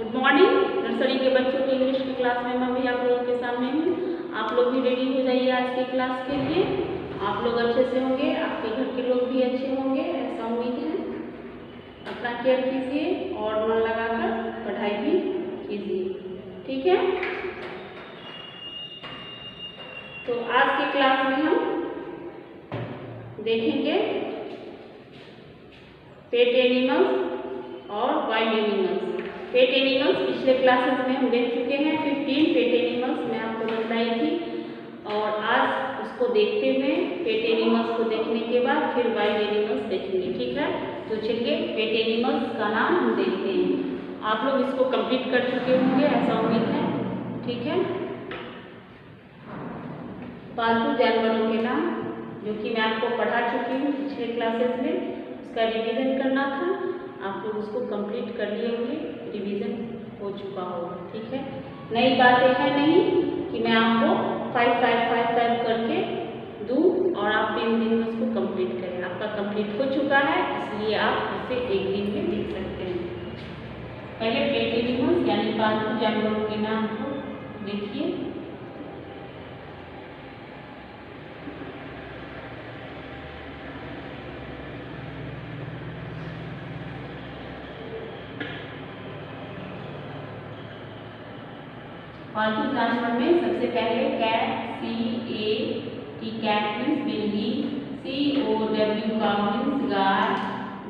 Good morning. Nursery के बच्चों की इंग्लिश की क्लास में मैं भी आप लोगों के सामने हूँ। आप लोग भी रेडी हो जाइए आज की क्लास के लिए। आप लोग अच्छे से होंगे, आपके घर के लोग भी अच्छे होंगे, ऐसा उम्मीद है। अपना केयर कीजिए और मन लगाकर पढ़ाई भी कीजिए, ठीक है। तो आज की क्लास में हम देखेंगे पेट एनिमल्स और वाइल्ड एनिमल्स। पेट एनिमल्स पिछले क्लासेस में हम देख चुके हैं। 15 पेट एनिमल्स मैं आपको बताई थी और आज उसको देखते हुए पेट एनिमल्स को देखने के बाद फिर वाइल्ड एनिमल्स देखेंगे, ठीक है। तो चलिए पेट एनिमल्स का नाम हम देखते हैं। आप लोग इसको कंप्लीट कर चुके होंगे, ऐसा उम्मीद है, ठीक है। पालतू जानवरों के नाम जो कि मैं आपको पढ़ा चुकी हूँ पिछले क्लासेस में, उसका रिवीजन करना था। आप लोग उसको कंप्लीट कर लिए होंगे, रिवीजन हो चुका होगा, ठीक है। नई बातें हैं नहीं कि मैं आपको 5-5-5-5 करके दूँ और आप 3 दिन में उसको कंप्लीट करें। आपका कंप्लीट हो चुका है, इसलिए आप उसे 1 दिन में लिख सकते हैं। पहले पेट एनिमल्स यानी पालतू जानवरों के नाम को देखिए। पालतू जानवर में सबसे पहले कैट, CAT, कैट मीन्स बिल्ली, COW काऊ मीन्स गाय,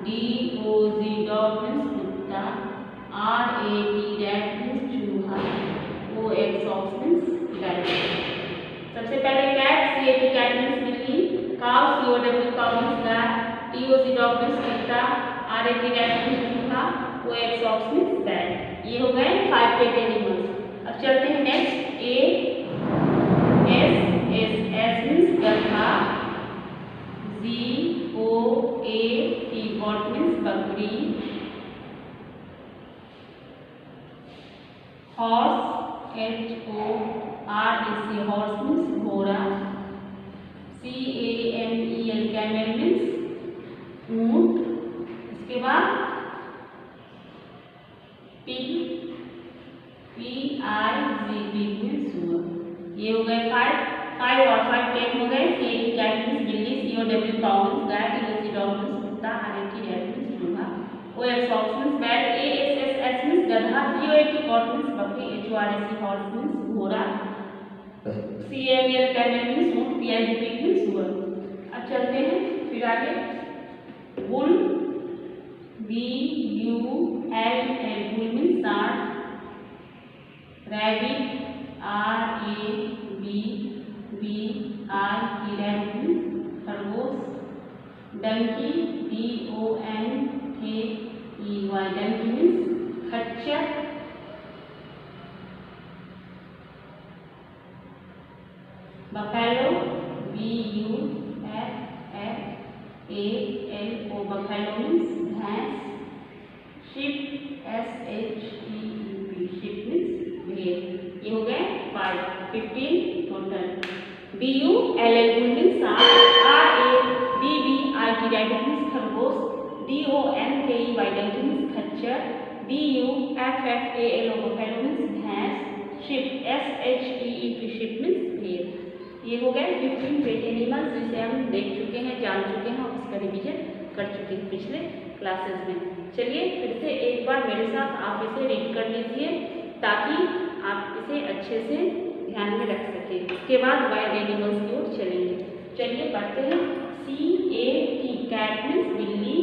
DOG डॉग मीन्स कुत्ता, RAT रैट मीन्स चूहा, OX ऑक्स मीन्स गाय। सबसे पहले कैट, CAT कैट मीन्स बिल्ली, काऊ COW काऊ मीन्स गाय, DOG डॉग मीन्स कुत्ता, RAT रैट मीन्स चूहा, OX ऑक्स मीन्स गाय। ये हो गए 5 पेट एनिमल्स। अब चलते हैं नेक्स्ट। S मीन्स गधा, GOAT गॉट मीन्स बकरी, हॉर्स HORS हॉर्स मीन्स घोड़ा, CAMEL कैमल मीन्स ऊंट। इसके बाद पिग PIG मीन्स सुअर। ये हो गए 5 और 5 10 हो गए। CAT कैट मीन्स बिल्ली, COW काऊ मीन्स गाय, DOG डॉग मीन्स कुत्ता, RAT रैट मीन्स चूहा, OX ऑक्स मीन्स बैल, ASS मीन्स गधा, GOAT गॉट मीन्स बकरी, HORS हॉर्स मीन्स घोड़ा, CAMEL कैमल मीन्स ऊंट, PIG पिग मीन्स सुअर। अब चलते हैं फिर आगे। बुल BULL बुल मीन्स सांड, रैबिट RABBIT रैबिट मीन्स खरगोश, डंकी DONKEY डंकी मीन्स खच्चर, बफेलो BUFFALO बफेलो मीन्स भैंस, शिप SHEEP शिप मीन्स भेड़। ये हो गए 15 टोटल। BULL बुल मीन्स सांप, RABBIT रैबिट मीन्स खरगोश, DONKEY डंकी मीन्स खच्चर, BUFFALO बफेलो मीन्स भैंस, शिप SHEEP शिप मीन्स भेड़। ये हो गए 15 पेट एनिमल्स जिसे हम देख चुके हैं, जान चुके हैं और उसका रिवीजन कर चुके हैं पिछले क्लासेस में। चलिए फिर से एक बार मेरे साथ आप इसे रीड कर लीजिए ताकि आप इसे अच्छे से ध्यान में रख सकें। इसके बाद वाइल्ड एनिमल्स की ओर चलेंगे। चलिए पढ़ते हैं। CAT कैट मीन्स बिल्ली,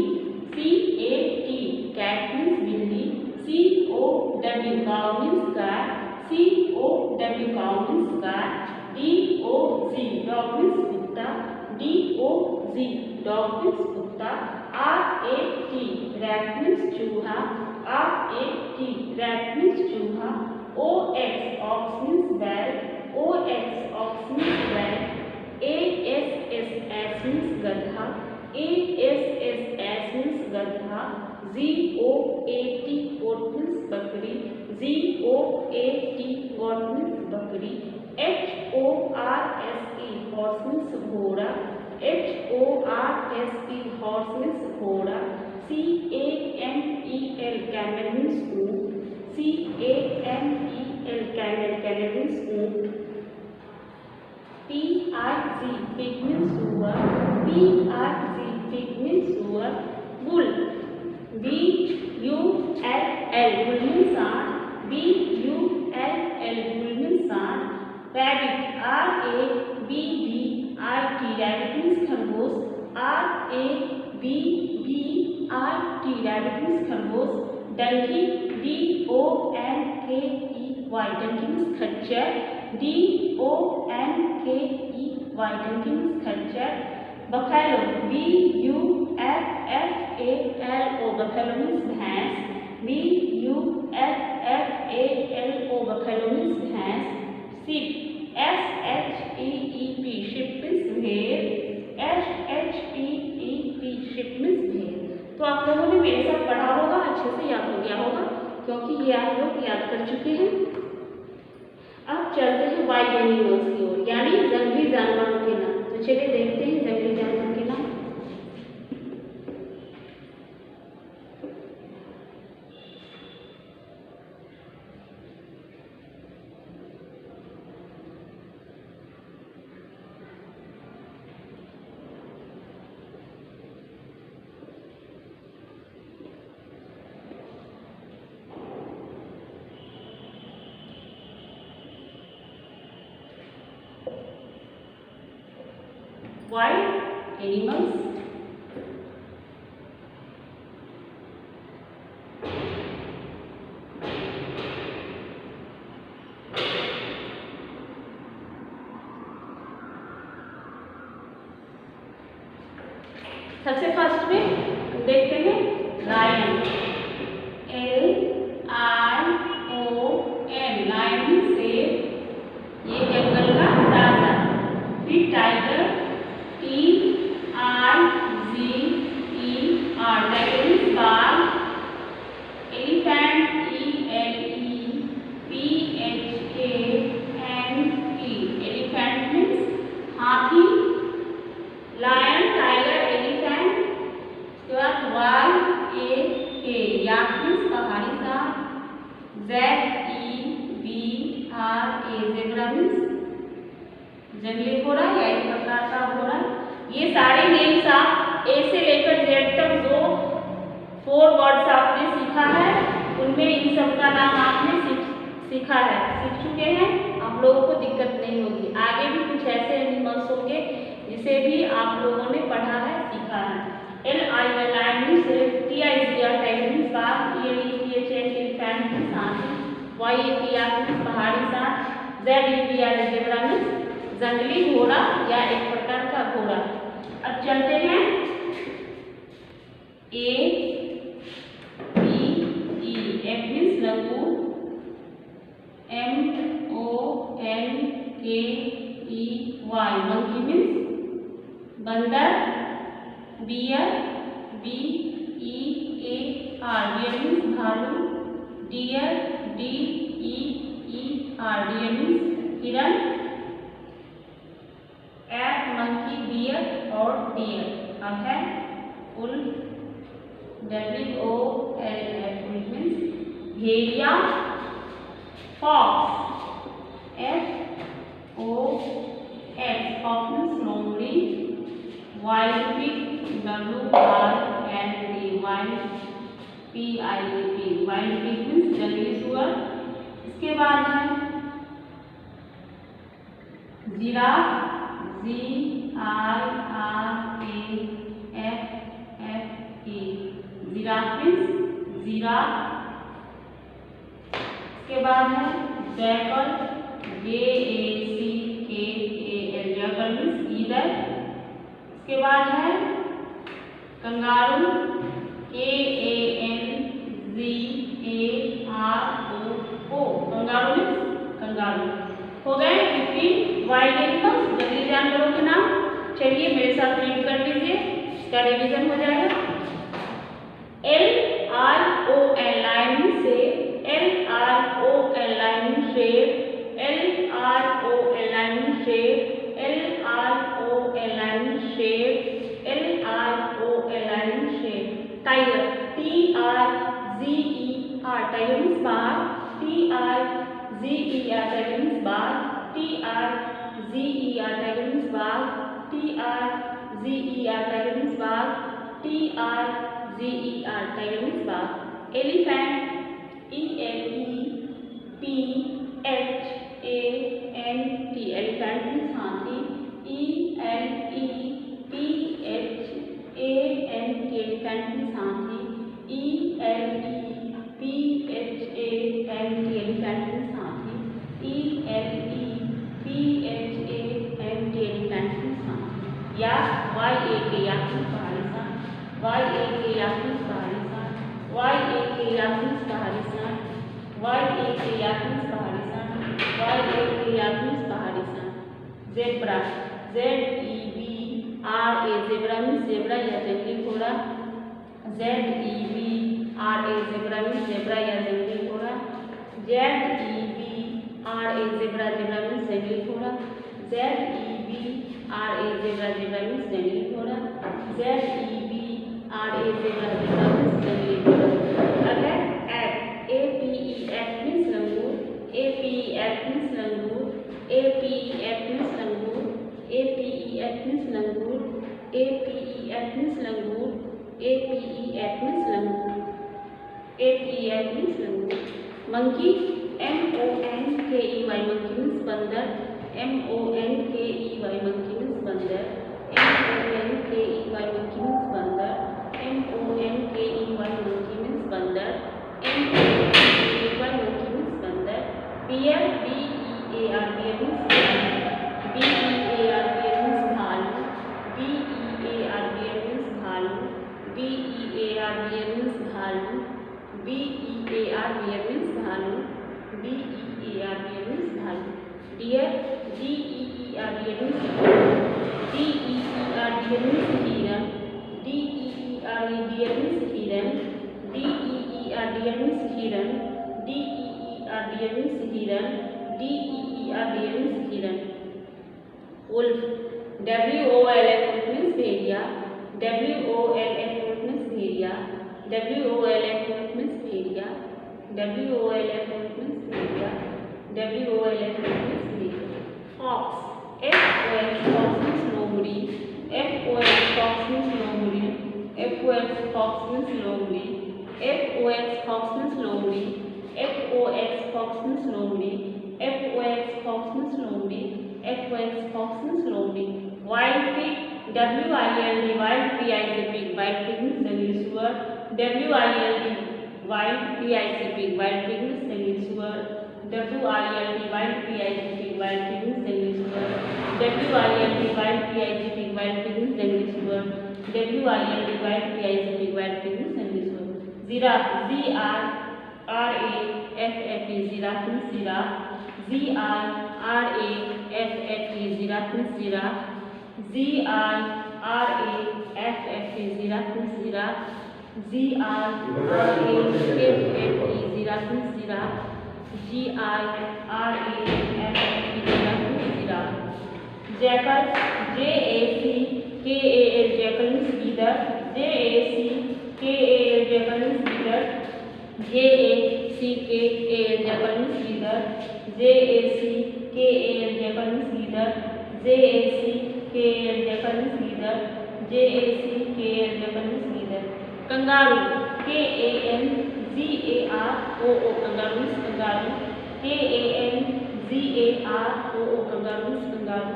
CAT कैट मीन्स बिल्ली, COW काऊ मीन्स गाय, COW काऊ मीन्स गाय, DOG डॉग मीन्स कुत्ता, DOG डॉग मीन्स कुत्ता, RAT रैट मीन्स चूहा, RAT रैट मीन्स चूहा, OX ऑक्स मीन्स बैल, OX ऑक्स मीन्स बैल, ASS मीन्स गधा, ASS मीन्स गधा, GOAT गोट मीन्स बकरी, GOAT गोट मीन्स बकरी, HORSE हॉर्स मीन्स घोड़ा, HORSE हॉर्स मीन्स घोड़ा, CAMEL कैमल मीन्स ऊंट, P-I-G, pig means sugar. P-I-G, pig means sugar. Bull, B-U-L-L, bull means षाँढ़. B-U-L-L, bull means षाँढ़. Rabbit, R-A-B-B-I-T, rabbit means खरगोश. R-A-B-B-I-T, rabbit means खरगोश. Donkey, D-O-N-K-E-Y, donkey means खच्चर. D-O-N-K-E-Y, donkey means खच्चर. Buffalo, B-U-F-F-A-L-O, buffalo means भैंस. B-U-F-F-A-L-O, buffalo means भैंस. Sheep, S-H-E-E-P, sheep means भेड़. S-H-E-E-P, sheep means भेड़. तो आप लोगों ने मेरे साथ पढ़ा होगा, अच्छे से याद हो गया होगा, क्योंकि ये आप लोग याद कर चुके हैं. अब चलते हैं वाइल्ड एनिमल्स की ओर, यानी जंगली जानवरों के नाम. तो चलिए देखते हैं जंगली जानवरों के नाम. Wild animals. सबसे फर्स्ट में देखते हैं लायन. L-I-O-N, लायन से ये जंगल का राजा. फिर टाइगर, T-I-G-E-R, टाइगर मीन्स बाघ. एलिफेंट, E-L-E-P-H-A-N-T, एलिफेंट मीन्स हाथी. Lion, tiger, elephant. उसके बाद Y-A-K, याक मीन्स पहाड़ी सांप. Z-E-B-R-A, ज़ेब्रा मीन्स जंगली घोड़ा या एक प्रकार का घोड़ा. ये सारे नेम्स आप ए से लेकर जेड तक जो 4 वर्ड्स आपने सीखा है, उनमें इन सब का नाम आपने सीख चुके हैं. आप लोगों को दिक्कत नहीं होगी. आगे भी कुछ ऐसे एनिमल्स होंगे जिसे भी आप लोगों ने पढ़ा है, सीखा है. L-I-N, lion means T-I-G-R, tiger means बाघ. E-L-E-P-H-A-N, एलिफेंट मीन्स हाथी. Y-A-K, याक मीन्स पहाड़ी सांप. Z-E-B-R, ज़ेब्रा मीन्स जंगली घोड़ा या एक प्रकार का घोड़ा. अब चलते हैं A-B-E, F मीन्स लंगूर. M-O-N-K-E-Y, मंकी मीन्स बंदर. बियर, B-E-A-R, बियर मीन्स भालू. डियर, D-E-E-R, डियर मीन्स हिरन. एट, मंकी, बियर और डियर. अब है उल्फ, W-O-L-F, उल्फ मीन्स भेड़िया. फॉक्स, F-O-X, फॉक्स मीन्स लोमड़ी. Wild pig, W-I-L-D, wild P-I-G, wild pig means जंगली सुअर. इसके बाद है giraffe, G-I-R-A-F-F-E, giraffe means giraffe. इसके बाद है jackal, J-A-C-K-A-L, jackal means either. इसके बाद है kangaroo, K-A-N-G-A-R-O-O, kangaroo means kangaroo. हो गए 15 वाइल्ड एनिमल्स, जंगली जानवरों के नाम. चलिए मेरे साथ रीड कर लीजिए, इसका रिवीजन हो जाएगा. L-I-O-N, लायन से. L-I-O-N, लायन शेर. L-I-O-N, लायन शेर. L-I-O-N, लायन शेर. L-I-O-N, लायन शेर. टाइगर, T-I-G-E-R, टाइगर मीन्स बाघ. T-I-G-E-R, टाइगर मीन्स बाघ. T-I-G-E-R, tiger means ER tiger means बाघ, एलिफेंट ELEPHANT एलिफेंट मीन्स हाथी, ELEPHANT एलिफेंट मीन्स हाथी, ELEPHANT एलिफेंट मीन्स हाथी, ELEPHANT एलिफेंट मीन्स हाथी। या YAK याक मीन्स पहाड़ी सांड, YAK याक मीन्स पहाड़ी सांड, YAK याक मीन्स पहाड़ी सांड, YAK याक मीन्स पहाड़ी सांड, YAK याक मीन्स पहाड़ी सांड। Zebra ZEBRA zebra means zebra या जंगली घोड़ा, ZEBRA ज़ेब्रा मीन्स ज़ेब्रा या जंगली घोड़ा, ZEBRA ज़ेब्रा ज़ेब्रा मीन्स जंगली घोड़ा, ZEBRA ज़ेब्रा ज़ेब्रा मीन्स जंगली घोड़ा, ZEBRA ज़ेब्रा ज़ेब्रा मीन्स जंगली घोड़ा। अगर APEF मीन्स लंगूर, APEF मीन्स लंगूर, APEF मीन्स लंगूर, APEF मीन्स लंगूर, APEF मीन्स लंगूर, APEF मीन्स लंगूर, APEF मीन्स लंगूर। मंकी MONKEY मंकी मीन्स बंदर, MONKEY मंकी मीन्स बंदर, MONKEY मंकी मीन्स बंदर, MONKEY मंकी मीन्स बंदर, MONKEY मंकी मीन्स बंदर। Bear BEAR bear means BEAR bear means भालू, BEAR बियर मीन्स भालू, BEAR बियर मीन्स भालू, BEAR bear means भालू, BEAR bear means भालू। Dear DEER deer means DEER deer means हिरन, DEER deer means हिरन, DEER deer means हिरन, DEER deer means हिरन, DEER deer means हिरन। Wolf WOLF means भेड़िया, WOLF means भेड़िया, WOLF मीन्स भेड़िया, WOLF मीन्स भेड़िया, WOLF मीन्स भेड़िया। फॉक्स FOX फॉक्स मीन्स लोमड़ी, FOX फॉक्स मीन्स लोमड़ी, FOX फॉक्स मीन्स लोमड़ी, FOX फॉक्स मीन्स लोमड़ी, FOX फॉक्स मीन्स लोमड़ी, FOX फॉक्स मीन्स लोमड़ी, FOX फॉक्स मीन्स लोमड़ी। Wild pig WILD wild PIG pig, wild pig means जंगली सुअर, WILD wild PIG pig, wild pig means जंगली सुअर, WILD wild PIG pig, wild pig means जंगली सुअर, WILD wild PIG pig, wild pig means जंगली सुअर, WILD wild PIG pig, wild pig means जंगली सुअर। Giraffe GRAFFE giraffe means giraffe, GRAFFE giraffe means giraffe, GRAFFE giraffe means giraffe, GRAFFE giraffe means giraffe, GRAFFE giraffe means giraffe. Jackal JACKAL jackal means गीदड़, JACKAL jackal means गीदड़, JACKAL jackal means गीदड़, JACKAL jackal means गीदड़, JACKAL jackal means गीदड़, JACKAL jackal means गीदड़। Kangaroo KANGAROO kangaroo means kangaroo, KANGAROO kangaroo means kangaroo,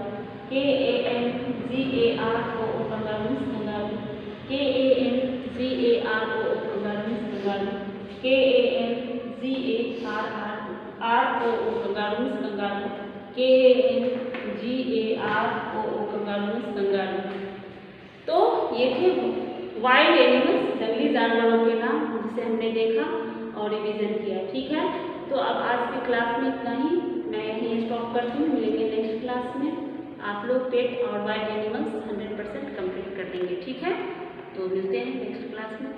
KANGAROO kangaroo means kangaroo, KANGAROO kangaroo means kangaroo, KANGAROO kangaroo means kangaroo, KANGAROO kangaroo means kangaroo. तो ये थे wild animals, जंगली जानवरों के नाम जिसे हमने देखा और रिवीजन किया। ठीक है, तो अब आज की क्लास में इतना ही, मैं यहीं स्टॉप करती हूँ। मिलेंगे नेक्स्ट क्लास में। आप लोग पेट और वाइल्ड एनिमल्स 100% कंप्लीट कर देंगे। ठीक है, तो मिलते हैं नेक्स्ट क्लास में।